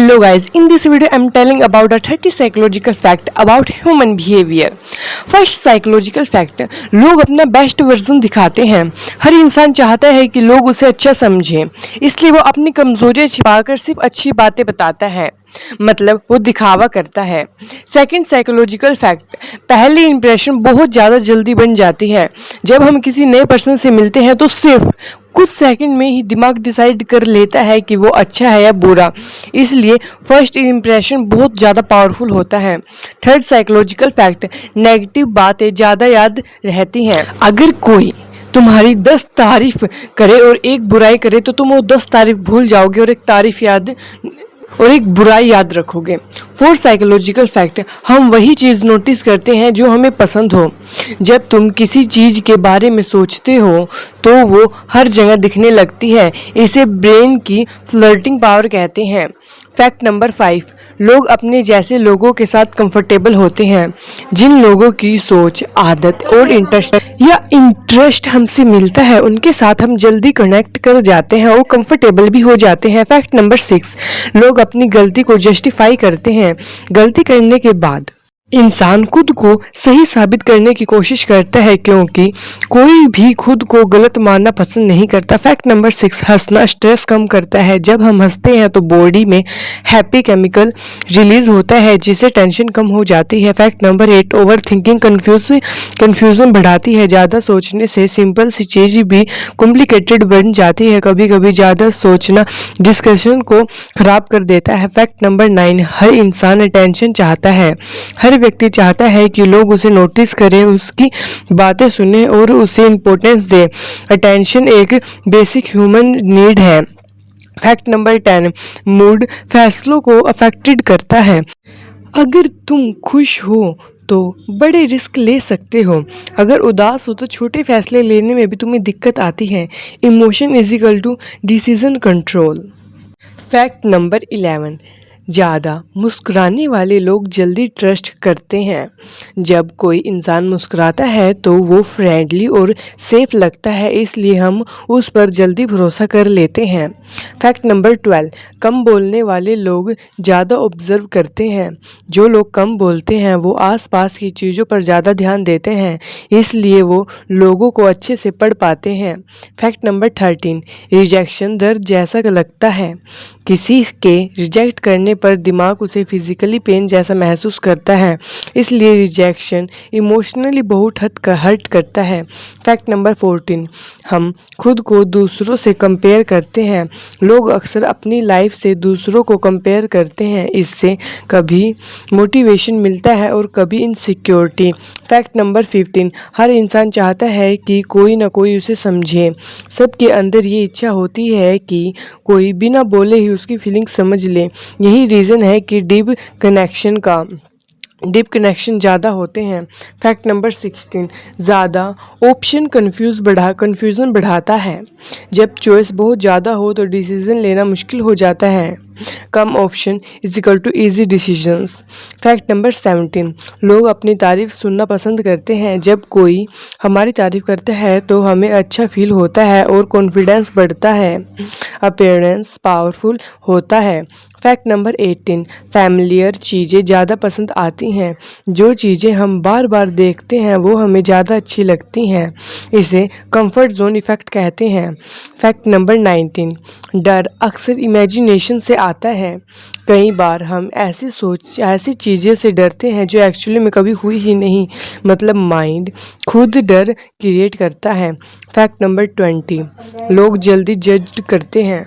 Hello guys, in this video I'm telling about a 30 psychological fact about human behavior. First psychological fact, लोग अपना best version दिखाते हैं। हर इंसान चाहता है कि लोग उसे अच्छा समझें, इसलिए वो अपनी कमजोरियां छिपाकर सिर्फ अच्छी बातें बताता है, मतलब वो दिखावा करता है। सेकंड साइकोलॉजिकल फैक्ट, पहली इंप्रेशन बहुत ज़्यादा जल्दी बन जाती है। जब हम किसी नए पर्सन से मिलते हैं तो सिर्फ कुछ सेकंड में ही दिमाग डिसाइड कर लेता है कि वो अच्छा है या बुरा, इसलिए फर्स्ट इंप्रेशन बहुत ज़्यादा पावरफुल होता है। थर्ड साइकोलॉजिकल फैक्ट, नेगेटिव बातें ज़्यादा याद रहती हैं। अगर कोई तुम्हारी 10 तारीफ करे और एक बुराई करे तो तुम वो 10 तारीफ भूल जाओगे और एक बुराई याद रखोगे। फोर्थ साइकोलॉजिकल फैक्ट, हम वही चीज़ नोटिस करते हैं जो हमें पसंद हो। जब तुम किसी चीज़ के बारे में सोचते हो तो वो हर जगह दिखने लगती है, इसे ब्रेन की फ्लर्टिंग पावर कहते हैं। फैक्ट नंबर 5, लोग अपने जैसे लोगों के साथ कंफर्टेबल होते हैं। जिन लोगों की सोच, आदत और इंटरेस्ट हमसे मिलता है उनके साथ हम जल्दी कनेक्ट कर जाते हैं और कंफर्टेबल भी हो जाते हैं। फैक्ट नंबर 6, लोग अपनी गलती को जस्टिफाई करते हैं। गलती करने के बाद इंसान खुद को सही साबित करने की कोशिश करता है, क्योंकि कोई भी खुद को गलत मानना पसंद नहीं करता। फैक्ट नंबर 6, हंसना स्ट्रेस कम करता है। जब हम हंसते हैं तो बॉडी में हैप्पी केमिकल रिलीज होता है, जिससे टेंशन कम हो जाती है। Fact number 8, over thinking confusion बढ़ाती है। ज़्यादा सोचने से सिंपल सी चीज़ भी कॉम्प्लिकेटेड बन जाती है। कभी कभी ज़्यादा सोचना डिस्कशन को खराब कर देता है। फैक्ट नंबर 9, हर इंसान अटेंशन चाहता है। हर व्यक्ति चाहता है कि लोग उसे नोटिस करें, उसकी बातें सुने और उसे इम्पोर्टेंस दें। अटेंशन एक बेसिक ह्यूमन नीड है। फैक्ट नंबर 10, मूड फैसलों को अफेक्टेड करता है। अगर तुम खुश हो तो बड़े रिस्क ले सकते हो, अगर उदास हो तो छोटे फैसले लेने में भी तुम्हें दिक्कत आती है। Emotion is equal to decision control. Fact number 11, ज़्यादा मुस्कुराने वाले लोग जल्दी ट्रस्ट करते हैं। जब कोई इंसान मुस्कुराता है तो वो फ्रेंडली और सेफ लगता है, इसलिए हम उस पर जल्दी भरोसा कर लेते हैं। फैक्ट नंबर 12, कम बोलने वाले लोग ज़्यादा ऑब्जर्व करते हैं। जो लोग कम बोलते हैं वो आसपास की चीज़ों पर ज़्यादा ध्यान देते हैं, इसलिए वो लोगों को अच्छे से पढ़ पाते हैं। फैक्ट नंबर 13, रिजेक्शन दर्द जैसा लगता है। किसी के रिजेक्ट करने पर दिमाग उसे फिजिकली पेन जैसा महसूस करता है, इसलिए रिजेक्शन इमोशनली बहुत हर्ट करता है। फैक्ट नंबर 14, हम खुद को दूसरों से कंपेयर करते हैं। लोग अक्सर अपनी लाइफ से दूसरों को कंपेयर करते हैं, इससे कभी मोटिवेशन मिलता है और कभी इनसिक्योरिटी। फैक्ट नंबर 15, हर इंसान चाहता है कि कोई ना कोई उसे समझे। सबके अंदर ये इच्छा होती है कि कोई बिना बोले ही उसकी फीलिंग समझ ले। यही रीज़न है कि डीप कनेक्शन ज़्यादा होते हैं। फैक्ट नंबर 16, ज़्यादा ऑप्शन कन्फ्यूज़न बढ़ाता है। जब चॉइस बहुत ज़्यादा हो तो डिसीज़न लेना मुश्किल हो जाता है। कम option is equal to easy decisions. Fact number 17, लोग अपनी तारीफ सुनना पसंद करते हैं। जब कोई हमारी तारीफ करता है तो हमें अच्छा फील होता है और कॉन्फिडेंस बढ़ता है। अपीयरेंस पावरफुल होता है। फैक्ट नंबर 18, फैमिलियर चीज़ें ज़्यादा पसंद आती हैं। जो चीज़ें हम बार बार देखते हैं वो हमें ज़्यादा अच्छी लगती हैं, इसे कंफर्ट जोन इफ़ेक्ट कहते हैं। फैक्ट नंबर 19, डर अक्सर इमेजिनेशन से आता है। कई बार हम ऐसी चीज़ें से डरते हैं जो एक्चुअली में कभी हुई ही नहीं, मतलब माइंड खुद डर क्रिएट करता है। फैक्ट नंबर 20, लोग जल्दी जज करते हैं।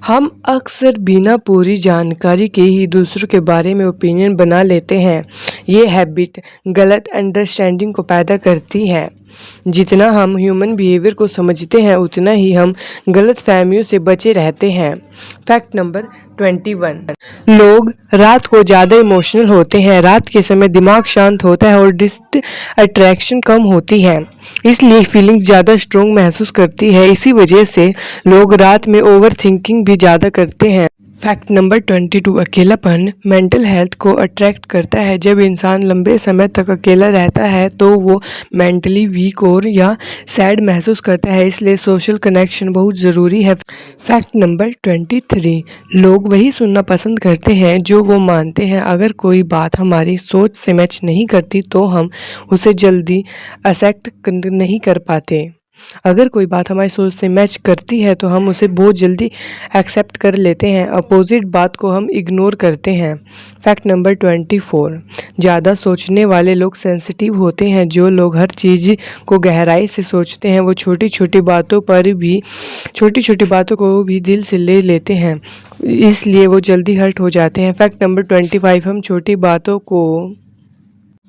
हम अक्सर बिना पूरी जानकारी के ही दूसरों के बारे में ओपिनियन बना लेते हैं। ये हैबिट गलत अंडरस्टैंडिंग को पैदा करती है। जितना हम ह्यूमन बिहेवियर को समझते हैं उतना ही हम गलत फहमियों से बचे रहते हैं। फैक्ट नंबर 21, लोग रात को ज़्यादा इमोशनल होते हैं। रात के समय दिमाग शांत होता है और डिस्ट्रैक्शन कम होती है, इसलिए फीलिंग्स ज़्यादा स्ट्रोंग महसूस करती है। इसी वजह से लोग रात में ओवर थिंकिंग भी ज़्यादा करते हैं। फैक्ट नंबर 22, अकेलापन मेंटल हेल्थ को अट्रैक्ट करता है। जब इंसान लंबे समय तक अकेला रहता है तो वो मेंटली वीक और या सैड महसूस करता है, इसलिए सोशल कनेक्शन बहुत ज़रूरी है। फैक्ट नंबर 23, लोग वही सुनना पसंद करते हैं जो वो मानते हैं। अगर कोई बात हमारी सोच से मैच नहीं करती तो हम उसे जल्दी एक्सेप्ट नहीं कर पाते। अगर कोई बात हमारी सोच से मैच करती है तो हम उसे बहुत जल्दी एक्सेप्ट कर लेते हैं, अपोजिट बात को हम इग्नोर करते हैं। फैक्ट नंबर 24, ज़्यादा सोचने वाले लोग सेंसिटिव होते हैं। जो लोग हर चीज़ को गहराई से सोचते हैं वो छोटी छोटी बातों को भी दिल से ले लेते हैं, इसलिए वो जल्दी हर्ट हो जाते हैं। फैक्ट नंबर 25, हम छोटी बातों को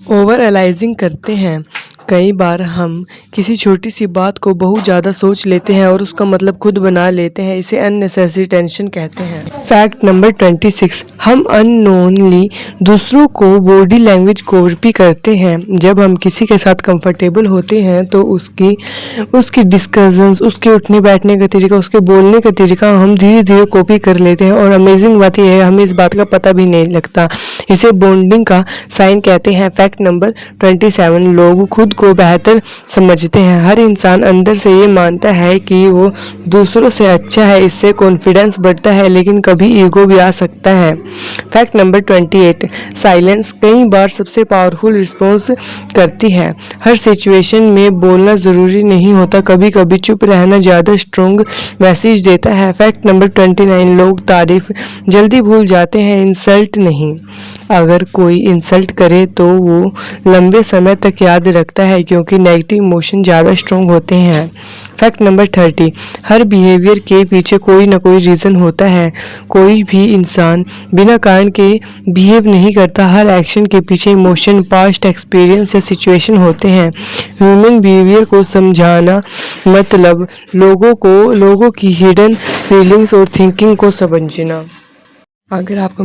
ओवर एनालाइजिंग करते हैं। कई बार हम किसी छोटी सी बात को बहुत ज़्यादा सोच लेते हैं और उसका मतलब खुद बना लेते हैं, इसे अननेसेसरी टेंशन कहते हैं। फैक्ट नंबर 26, हम अननोनली दूसरों को बॉडी लैंग्वेज कॉपी करते हैं। जब हम किसी के साथ कंफर्टेबल होते हैं तो उसकी डिस्कशंस, उसके उठने बैठने का तरीका, उसके बोलने का तरीका हम धीरे धीरे कॉपी कर लेते हैं और अमेजिंग बात यह है हमें इस बात का पता भी नहीं लगता। इसे बॉन्डिंग का साइन कहते हैं। फैक्ट नंबर 27, लोग खुद को बेहतर समझते हैं। हर इंसान अंदर से ये मानता है कि वो दूसरों से अच्छा है, इससे कॉन्फिडेंस बढ़ता है, लेकिन कभी ईगो भी आ सकता है। फैक्ट नंबर 28, साइलेंस कई बार सबसे पावरफुल रिस्पॉन्स करती है। हर सिचुएशन में बोलना ज़रूरी नहीं होता, कभी कभी चुप रहना ज़्यादा स्ट्रॉन्ग मैसेज देता है। फैक्ट नंबर 29, लोग तारीफ जल्दी भूल जाते हैं, इंसल्ट नहीं। अगर कोई इंसल्ट करे तो वो लंबे समय तक याद रखता है क्योंकि नेगेटिव इमोशन ज़्यादा स्ट्रॉन्ग होते हैं। फैक्ट नंबर 30, हर बिहेवियर के पीछे कोई ना कोई रीज़न होता है। कोई भी इंसान बिना कारण के बिहेव नहीं करता, हर एक्शन के पीछे इमोशन, पास्ट एक्सपीरियंस या सिचुएशन होते हैं। ह्यूमन बिहेवियर को समझाना मतलब लोगों की हिडन फीलिंग्स और थिंकिंग को समझना। अगर आपको